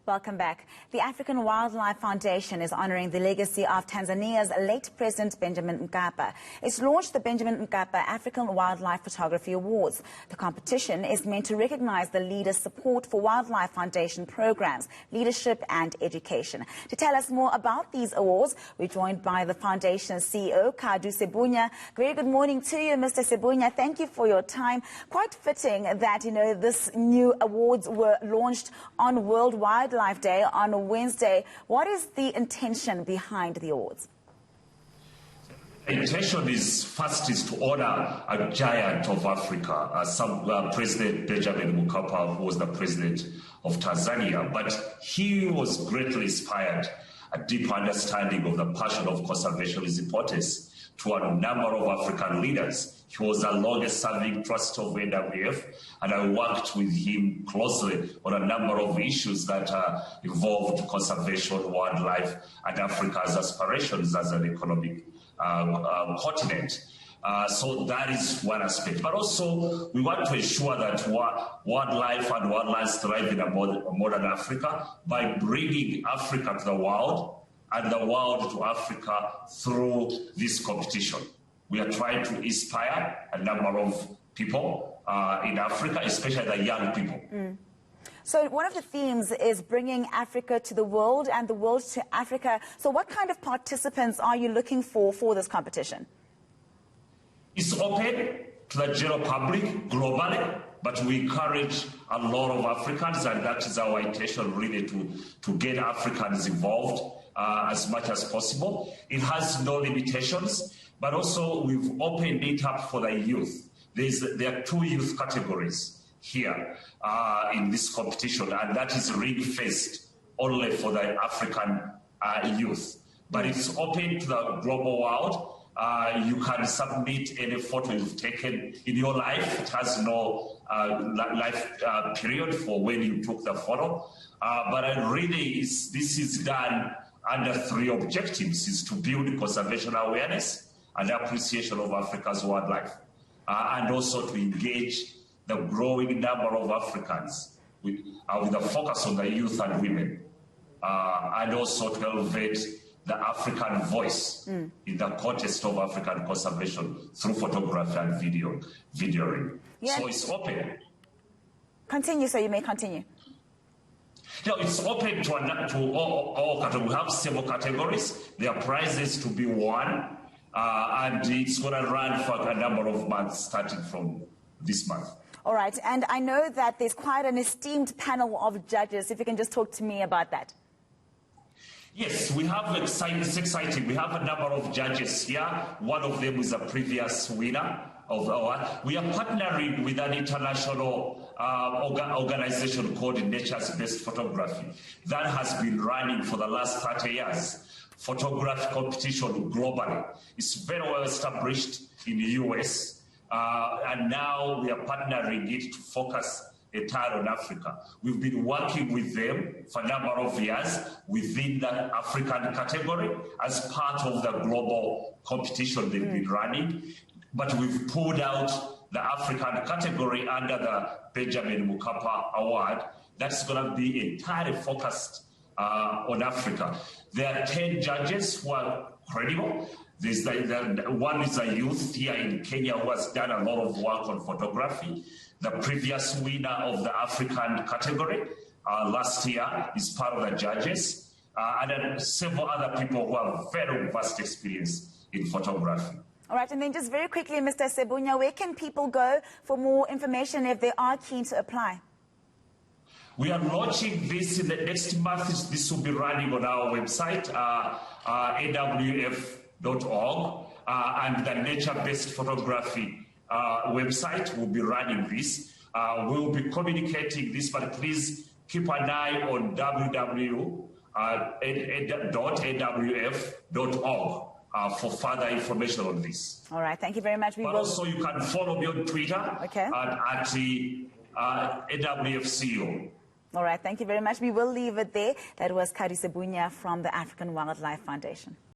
Welcome back. The African Wildlife Foundation is honoring the legacy of Tanzania's late President Benjamin Mkapa. It's launched the Benjamin Mkapa African Wildlife Photography Awards. The competition is meant to recognize the leaders' support for Wildlife Foundation programs, leadership and education. To tell us more about these awards, we're joined by the Foundation's CEO, Kaddu Sebunya. Very good morning to you, Mr. Sebunya. Thank you for your time. Quite fitting that, this new awards were launched on World Wildlife Day on Wednesday. What is the intention behind the awards? The intention is to honor a giant of Africa, President Benjamin Mkapa, who was the president of Tanzania. But he was greatly inspired. A deep understanding of the passion of conservation is importance to a number of African leaders. He was the longest-serving trustee of NWF, and I worked with him closely on a number of issues that involved conservation, wildlife, and Africa's aspirations as an economic continent. So that is one aspect. But also, we want to ensure that wildlife and wildlands thrive in a modern Africa by bringing Africa to the world and the world to Africa through this competition. We are trying to inspire a number of people in Africa, especially the young people. So one of the themes is bringing Africa to the world and the world to Africa. So what kind of participants are you looking for this competition? It's open to the general public globally, but we encourage a lot of Africans, and that is our intention really to get Africans involved as much as possible. It has no limitations, but also we've opened it up for the youth. There are two youth categories here in this competition, and that is ring-fenced only for the African youth. But it's open to the global world. You can submit any photo you've taken in your life. It has no life period for when you took the photo. But really, this is done under three objectives: is to build conservation awareness and appreciation of Africa's wildlife, and also to engage the growing number of Africans with a focus on the youth and women, and also to elevate the African voice in the context of African conservation through photography and videoing. Yes. So it's open. Continue, so you may continue. No, it's open to all categories. We have several categories. There are prizes to be won, and it's going to run for a number of months, starting from this month. All right, and I know that there's quite an esteemed panel of judges. If you can just talk to me about that. Yes, we have it's exciting. We have a number of judges here. One of them is a previous winner of our. We are partnering with an international organization called Nature's Best Photography that has been running for the last 30 years. Photography competition globally. It's very well established in the US, and now we are partnering it to focus entirely on Africa. We've been working with them for a number of years within the African category as part of the global competition they've been running. But we've pulled out the African category under the Benjamin Mkapa Award. That's going to be entirely focused on Africa. There are 10 judges who are credible. One is a youth here in Kenya who has done a lot of work on photography. The previous winner of the African category last year is part of the judges, and then several other people who have very vast experience in photography. All right, and then just very quickly, Mr. Sebunya, where can people go for more information if they are keen to apply? We are launching this in the next month. This will be running on our website, nwf.org, and the Nature-Based Photography website will be running this. We will be communicating this, but please keep an eye on www.nwf.org for further information on this. All right, thank you very much. Also, you can follow me on Twitter at the NWF CEO. All right, thank you very much. We will leave it there. That was Kaddu Sebunya from the African Wildlife Foundation.